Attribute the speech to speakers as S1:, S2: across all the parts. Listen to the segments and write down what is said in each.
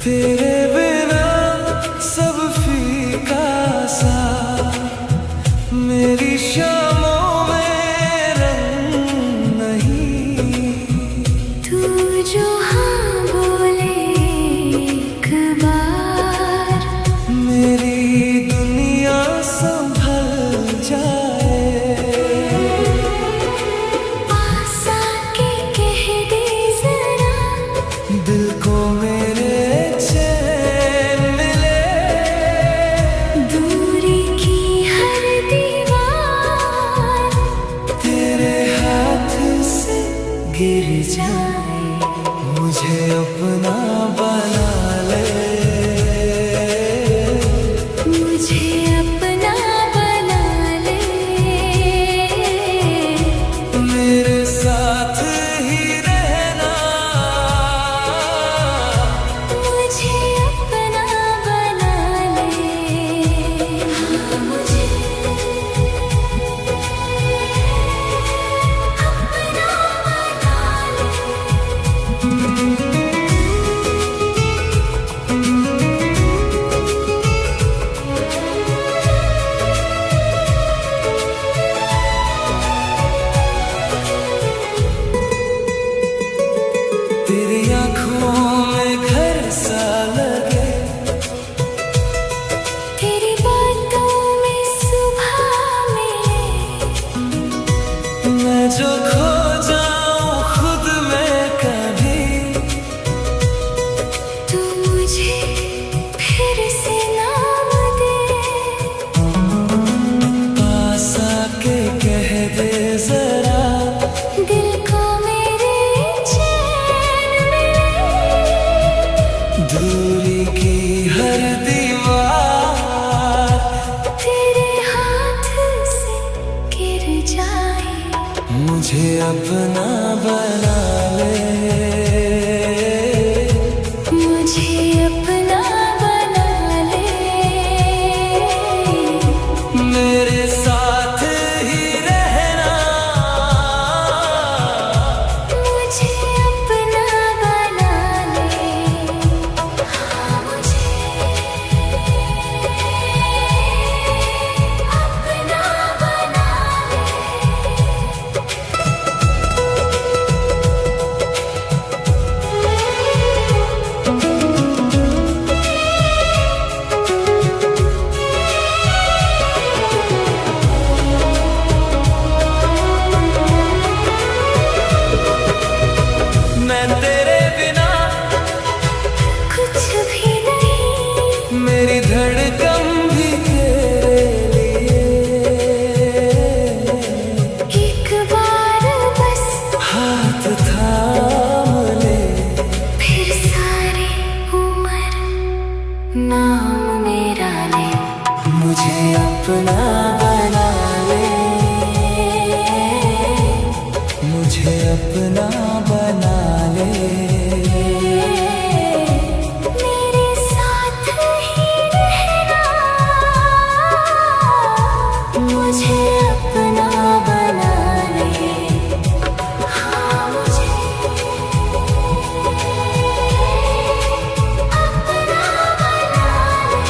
S1: तेरे बिना सब फीका सा, मेरी शामों में रंग नहीं।
S2: तू जो हाँ बोले एक बार,
S1: मेरी दुनिया संभल जाए।
S2: पास आके कह दे जरा,
S1: दिल को मेरे चैन मिले।
S2: दूरी की हर दीवार
S1: तेरे हाथ से गिर जाए, मुझे अपना बना ले।
S2: मुझे अपना बना ले।
S1: मेरे साथ ही रहना,
S2: मुझे अपना बना ले। हाँ, मुझे अपना बना ले।
S1: तेरी आँखों में घर सा लगे,
S2: तेरी बातों में सुबह मिले।
S1: मैं जो खो जाऊं खुद में कभी,
S2: तू मुझे फिर से नाम दे।
S1: पास आके कह दे जरा,
S2: दिल को मेरे चैन मिले।
S1: दूरी की हर दीवार
S2: तेरे हाथ से गिर जाए,
S1: मुझे अपना बना ले।
S2: मुझे अपना बना ले।
S1: मेरे साथ ही रहना,
S2: मुझे अपना बना ले। हाँ, मुझे अपना बना ले।
S1: मैं तेरे बिना
S2: कुछ भी नहीं,
S1: मेरी धड़कन भी तेरे लिए।
S2: एक बार बस
S1: हाथ थाम ले,
S2: फिर सारी उम्र नाम मेरा ले।
S1: मुझे अपना बना ले। मुझे अपना बना ले।
S2: मेरे साथ ही रहना, मुझे अपना बना ले। हाँ, मुझे अपना बना ले।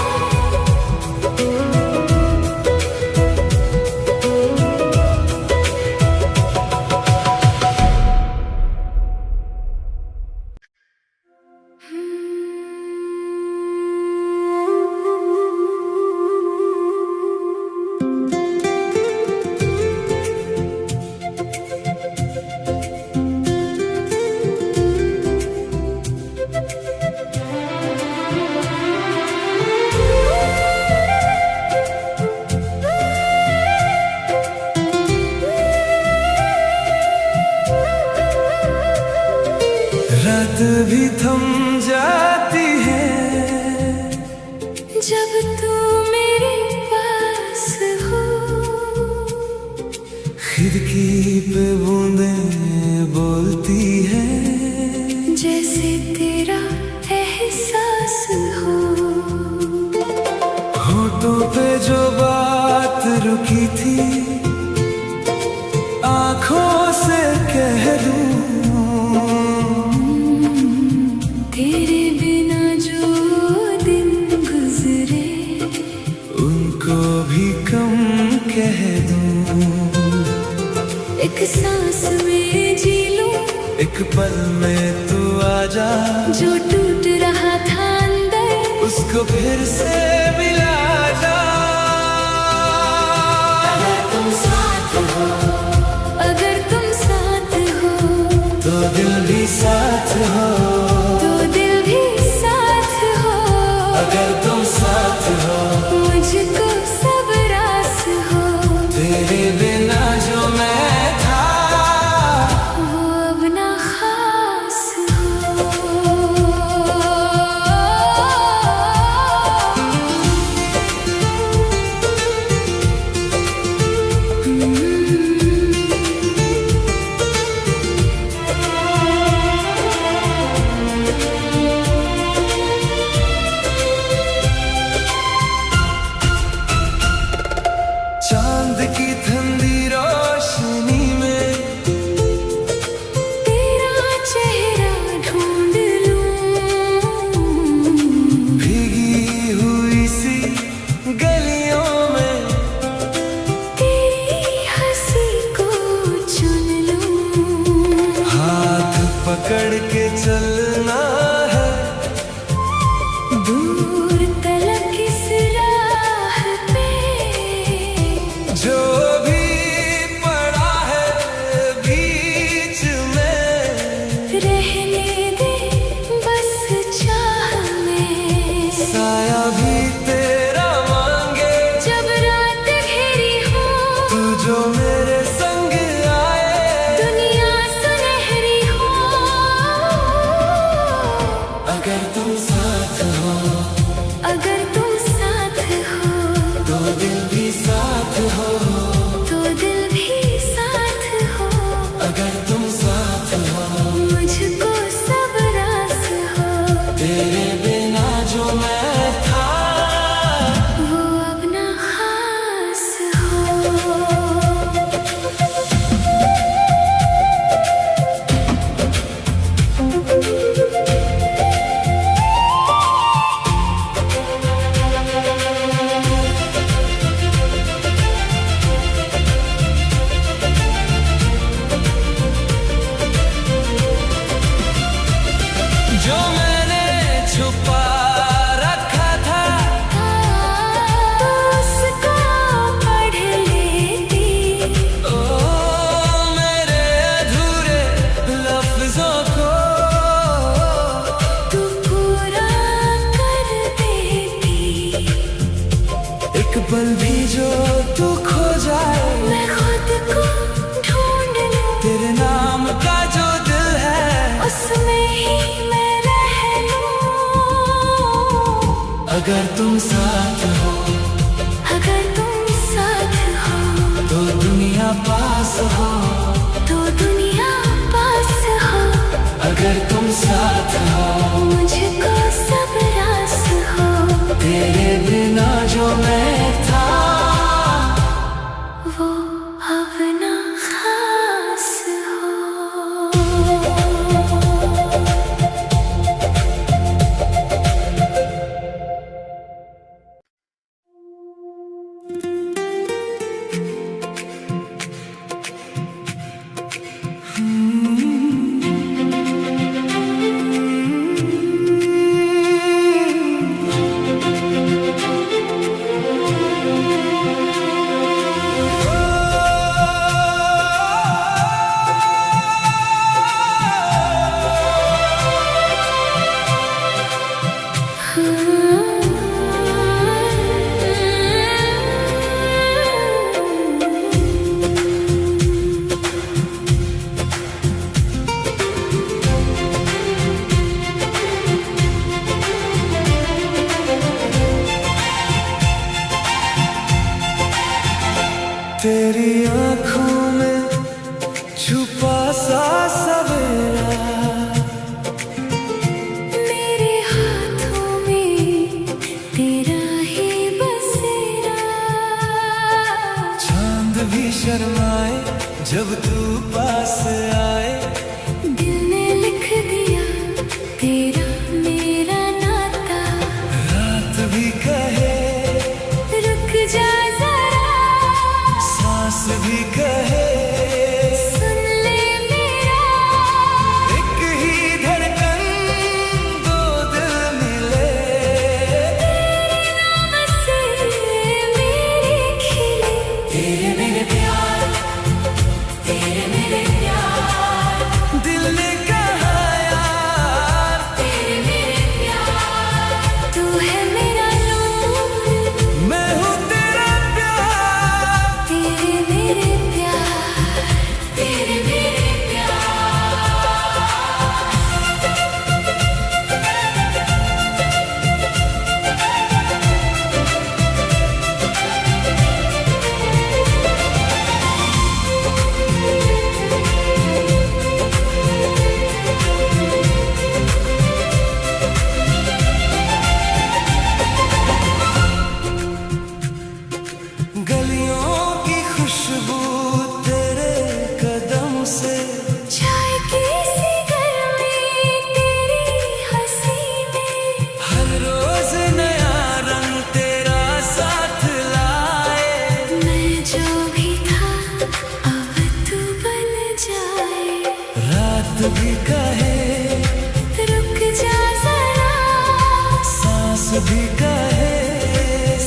S1: रात भी थम जाती है
S2: जब तू मेरे पास हो।
S1: खिड़की पे बूंदें बोलती है,
S2: जैसे तेरा एहसास हो।
S1: होठों पे जो बात रुकी थी, आंखों से कह दूं एक पल में तू आजा,
S2: जो टूट रहा था अंदर
S1: उसको फिर से मिला जा।
S2: अगर तुम साथ हो, अगर तुम साथ हो,
S1: तो दिल भी साथ हो,
S2: तो दिल भी साथ हो।
S1: अगर तुम साथ हो,
S2: मुझको सब रास हो,
S1: तेरे बिना जो मैं था
S2: वो अब ना खास हो।
S1: चांद की ठंडी रोशनी में
S2: तेरा चेहरा ढूंढ लूं,
S1: भीगी हुई सी गलियों में
S2: तेरी हंसी को चुन लूं।
S1: हाथ पकड़ के चलना है,
S2: दूर तलक इस राह पे,
S1: जो भी पड़ा है बीच में,
S2: रहने दे बस चाह में।
S1: साया भी तेरा मांगे,
S2: जब रात घेरी हो,
S1: तू जो मेरे संग आए।
S2: दुनिया सुनहरी हो,
S1: अगर तुम साथ हो,
S2: अगर तुम साथ हो,
S1: तो दिल भी साथ हो,
S2: तो दिल भी साथ हो।
S1: अगर तुम साथ हो,
S2: मुझको सब रास हो,
S1: तेरे बिना जो मैं था
S2: वो अब ना खास हो।
S1: जो मैंने छुपा रखा था,
S2: तो उसको पढ़ लेती,
S1: ओ मेरे अधूरे लफ्जों को
S2: तू पूरा कर देती।
S1: एक पल भी जो तू खो जाए,
S2: मैं खुद को ढूंढ लूं,
S1: तेरे नाम का जो दिल है,
S2: उसमें ही मैं रह लूं।
S1: अगर तुम साथ हो,
S2: अगर तुम साथ हो,
S1: तो दुनिया पास हो,
S2: तो दुनिया पास हो।
S1: अगर तुम साथ हो,
S2: मुझको सब रास हो,
S1: तेरे बिना जो मैं था
S2: वो अब ना खास हो।
S1: तेरी आंखों में छुपा सा सवेरा,
S2: मेरे हाथों में तेरा ही बसेरा।
S1: चांद भी शर्माए जब तू पास आए,
S2: दिल ने लिख दिया तेरा मेरा नाता।
S1: रात भी कहे
S2: रुक जा जरा,
S1: सांस भी कहे
S2: रुक जा जरा,
S1: सांस भी कहे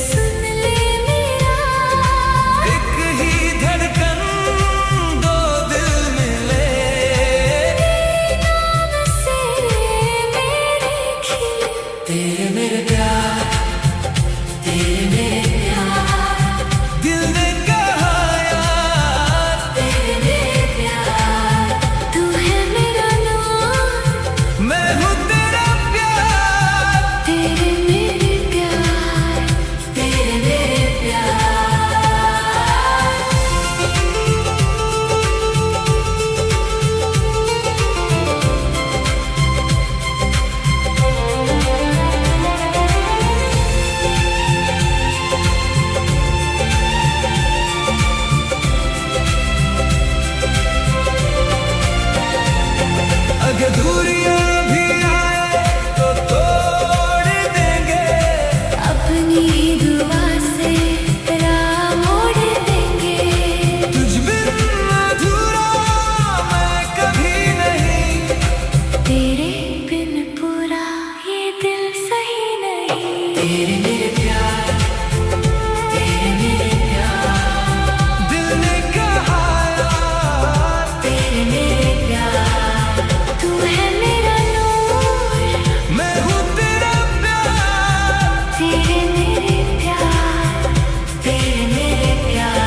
S2: सुन ले मेरा,
S1: एक ही धड़कन दो दिल मिले,
S2: तेरे नाम से मेरे खिले,
S1: तेरे मेरे प्यार, तेरे मेरे प्यार, दिल ने कहा यार,
S2: तेरे मेरे प्यार, तू है मेरा नूर,
S1: मैं हूँ तेरा प्यार,
S2: तेरे मेरे प्यार, तेरे मेरे प्यार।
S1: अगर दूरियां भी आए तो तोड़ देंगे,
S2: अपनी दुआ से राह मोड़ देंगे,
S1: तुझ बिन अधूरा मैं कभी नहीं,
S2: तेरे बिन पूरा ये दिल सही नहीं,
S1: तेरे मेरे प्यार, तेरे मेरे प्यार, दिल ने कहा यार,
S2: तेरे मेरे प्यार, तू है मेरा नूर,
S1: मैं हूँ तेरा प्यार,
S2: तेरे मेरे प्यार, तेरे मेरे प्यार।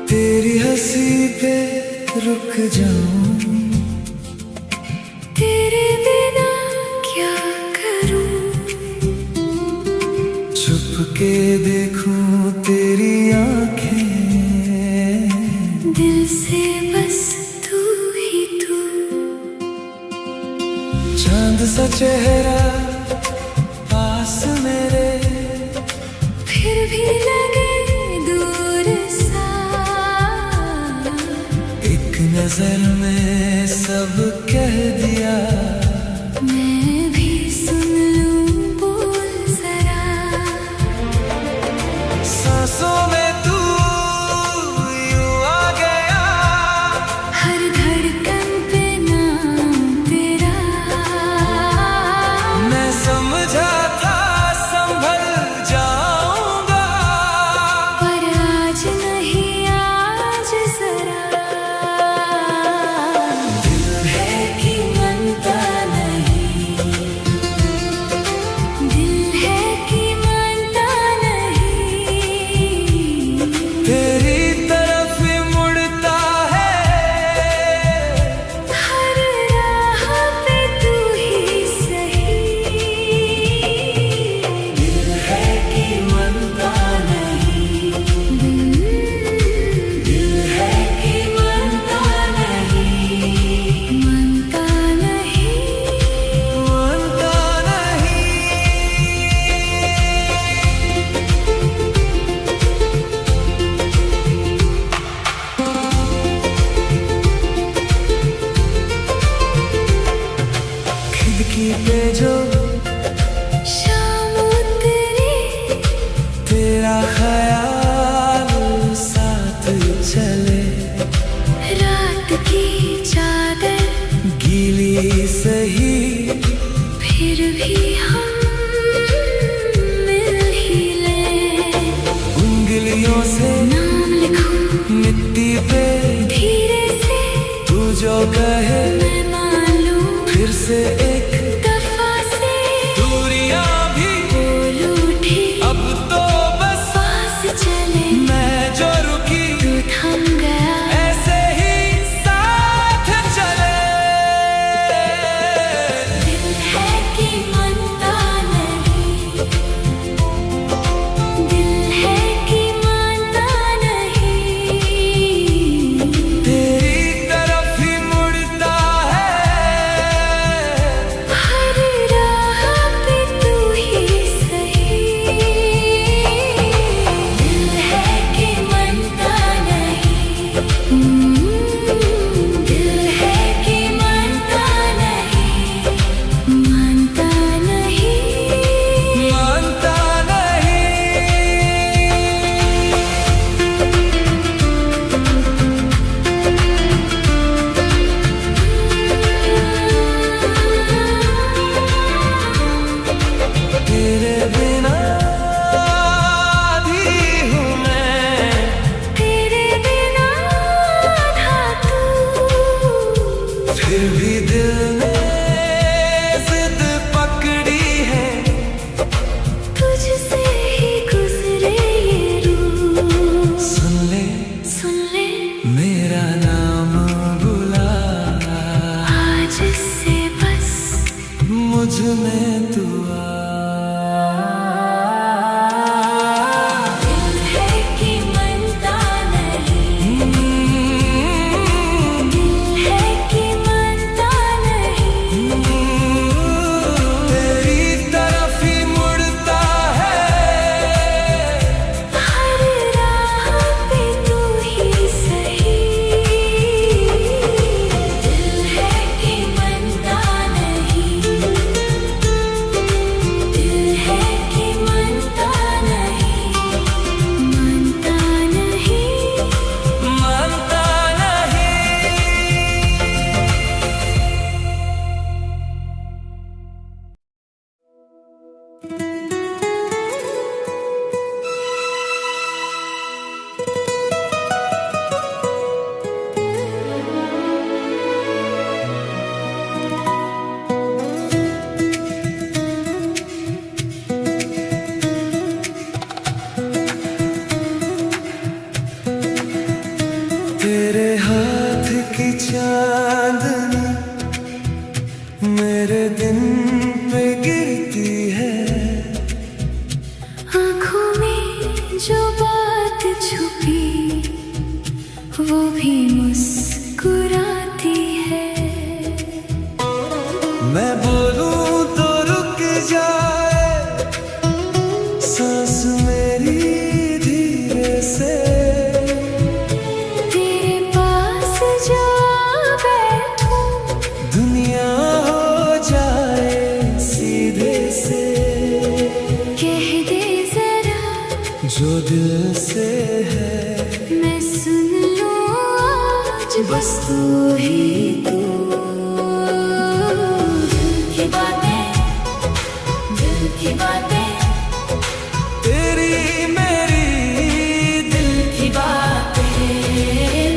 S1: तेरी हंसी पे रुक जाऊं,
S2: तेरे बिना क्या करूं,
S1: छुप के देखूं तेरी आंखें,
S2: दिल से बस तू ही तू,
S1: चांद सा चेहरा पास मेरे,
S2: फिर भी लगे दूर सा,
S1: एक नजर में सब कह दिया,
S2: मैं भी सुन लूं बोल जरा,
S1: सांसों में तू यूं आ गया,
S2: हर धड़कन पे नाम तेरा,
S1: मैं समझा था संभल जाऊंगा,
S2: पर आज नहीं आज जरा,
S1: दिल है कि मनता नहीं,
S2: दिल है कि मानता नहीं,
S1: तेरी तरफ मुड़ता है,
S2: हर राह पे तू ही सही,
S1: दिल है कि मनता नहीं, दिल है कि मनता नहीं,
S2: मानता नहीं,
S1: मनता नहीं। खिड़की पे जो
S2: शाम उतरी,
S1: तेरा ख्याल साथ चले,
S2: रात की चादर
S1: गीली सही,
S2: फिर भी हम मिल ही लें,
S1: उंगलियों से
S2: नाम लिखूं
S1: मिट्टी पे,
S2: धीरे से
S1: तू जो कहे
S2: मैं मान लूं,
S1: फिर से एक
S2: दफा से
S1: दूरियां भी
S2: बोल उठी,
S1: अब तो बस
S2: पास चले,
S1: मैं जो रुकी
S2: तू थम गया, दिल है कि मानता नहीं, मानता नहीं,
S1: मानता नहीं। तेरे बिना भी हूँ मैं,
S2: तेरे बिना था तू,
S1: फिर भी दिल ने जिद पकड़ी है,
S2: तुझसे ही गुजरे ये रूह।
S1: सुन ले
S2: सुन ले
S1: मेरा नाम बुला,
S2: आज से बस
S1: मुझ में तू आ।
S2: दिल है कि मानता नहीं, दिल है कि मानता नहीं,
S1: तेरी तरफ ही मुड़ता है,
S2: हर राह पे तू ही सही। दिल है कि मानता नहीं, दिल है कि मानता नहीं, मानता नहीं,
S1: मानता नहीं। तेरे हाथ की चांदनी मेरे दिन पे गिरती है,
S2: आँखों में जो बात छुपी वो भी मुस्कुराती है।
S1: मैं बोलूं तो रुक जाए सांस मेरी धीरे से,
S2: तेरे पास जा बैठूं
S1: दुनिया हो जाए सीधे से,
S2: कह दे जरा
S1: जो दिल से है
S2: मैं सुन लूं आज बस तू ही तू। दिल की बातें, दिल की बातें,
S1: तेरी मेरी
S2: दिल की बातें,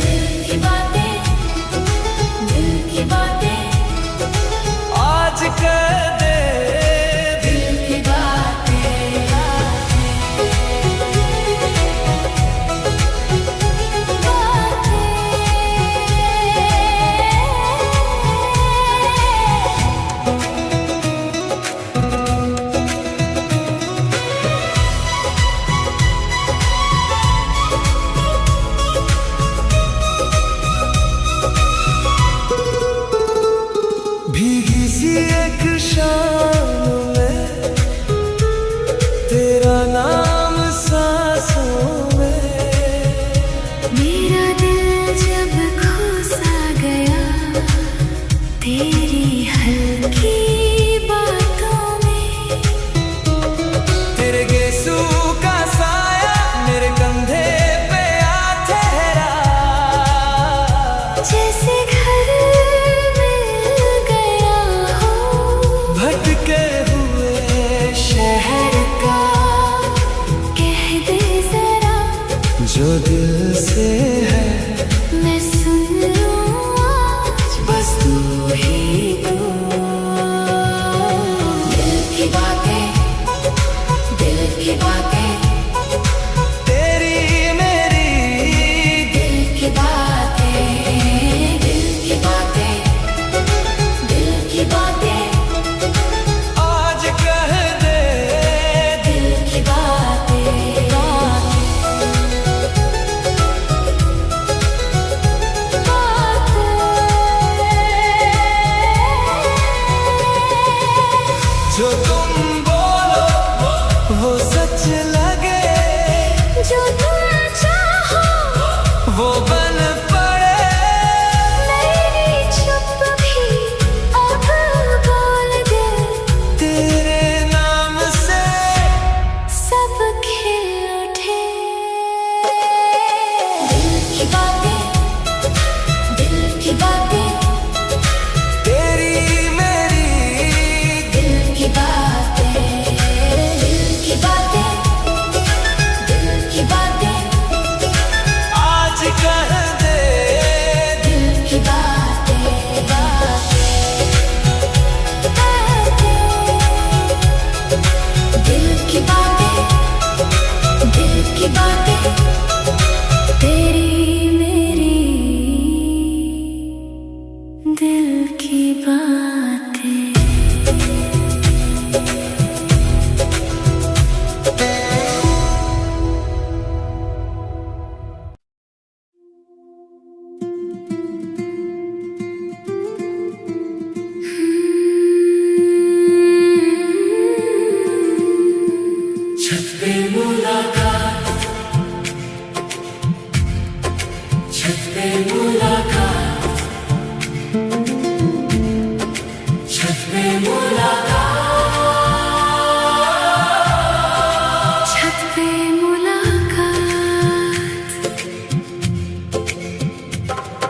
S2: दिल की बातें, दिल की बातें,
S1: आज कर दे
S2: दिल की बातें, बातें।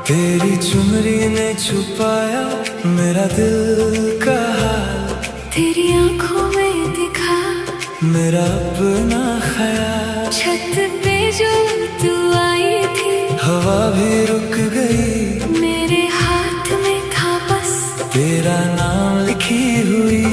S1: तेरी चुनरी ने छुपाया मेरा दिल का हाल,
S2: तेरी आंखों में दिखा
S1: मेरा अपना ख्याल।
S2: छत पे जो तू आई थी,
S1: हवा भी रुक गई,
S2: मेरे हाथ में था बस
S1: तेरा नाम लिखी हुई।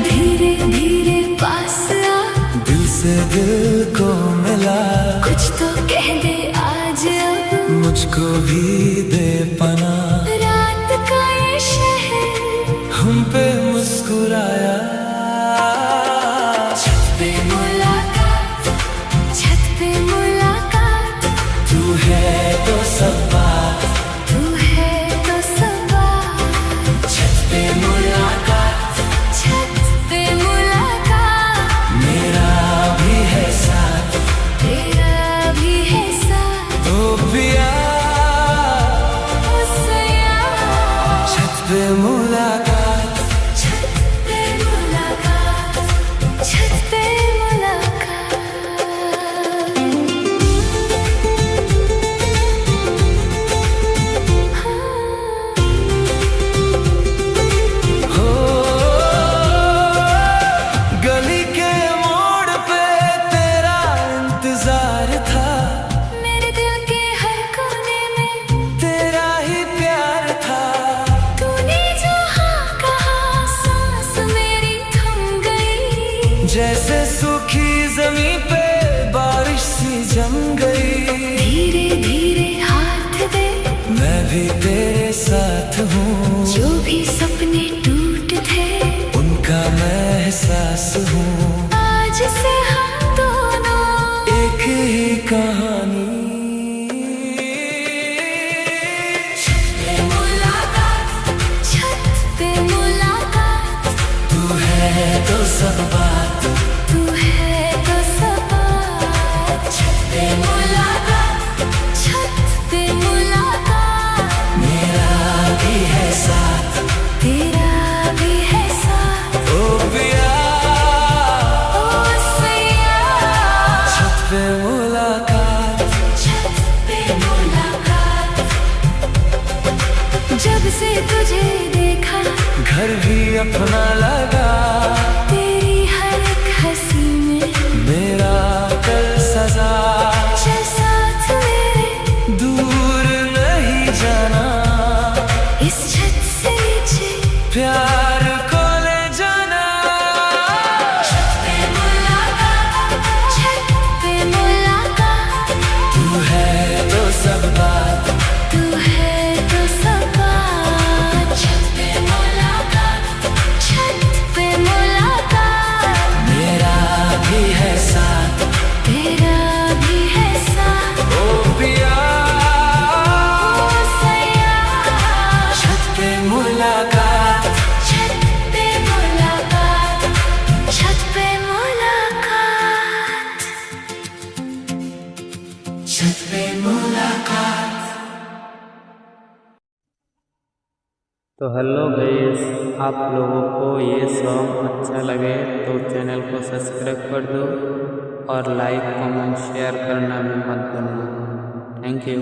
S2: धीरे धीरे पास आ,
S1: दिल से दिल को मिला,
S2: कुछ तो कह दे आज अब,
S1: मुझको भी दे पना।
S2: रात का ये शहर
S1: हम पे मुस्कुराया,
S2: छत पे मुलाकात, छत पे मुलाकात।
S1: तू है तो सब बात,
S2: तू है तो सब बात।
S1: छत पे मुलाकात,
S2: छत पे मुलाकात,
S1: मेरा भी है साथ,
S2: तेरा भी है साथ।
S1: ओ पिया
S2: ओ सया,
S1: छत पे मुलाकात,
S2: छत पे मुलाकात, छत पे मुलाकात।
S1: हो गली के मोड़ पे तेरा इंतजार था,
S2: मेरे दिल के हर कोने में
S1: तेरा ही प्यार था।
S2: तूने जो हाँ कहा, सांस मेरी थम गई।
S1: जैसे सूखी जमीन पे बारिश सी जम गई,
S2: धीरे धीरे हाथ दे,
S1: मैं भी तेरे साथ हूँ,
S2: जो भी सपने टूट थे,
S1: उनका मैं एहसास हूँ।
S2: आज से हम दोनों
S1: एक ही कहानी,
S2: छत पे मुलाकात, छत पे मुलाकात।
S1: तू है तो सब बात,
S2: तू है तो सब बात। छत पे मुलाकात, छत पे मुलाकात।
S1: मेरा भी है साथ,
S2: तेरा भी है साथ।
S1: ओ पिया
S2: ओ सैया,
S1: छत पे मुलाकात,
S2: छत पे मुलाकात। जब से तुझे देखा,
S1: घर भी अपना लगा,
S2: तेरी हर एक हंसी में
S1: मेरा कल सजा।
S2: चल साथ मेरे,
S1: दूर नहीं जाना,
S2: इस छत से नीचे
S1: प्यार को ले जाना।
S2: छत पे मुलाकात, छत पे मुलाकात।
S1: तू है तो सब बात,
S2: तू है तो सब बात। छत पे मुलाकात, छत पे मुलाकात।
S1: मेरा भी है साथ,
S2: तेरा भी है साथ।
S1: ओ पिया
S2: ओ सैया,
S1: छत पे मुलाकात,
S2: छत पे मुलाकात, छत पे मुलाकात।
S1: छत पे मुलाकात।
S3: तो हेलो गाइस, आप लोगों को ये सॉन्ग अच्छा लगे तो चैनल को सब्सक्राइब कर दो और लाइक कमेंट शेयर करना भी मत भूलना। Thank you.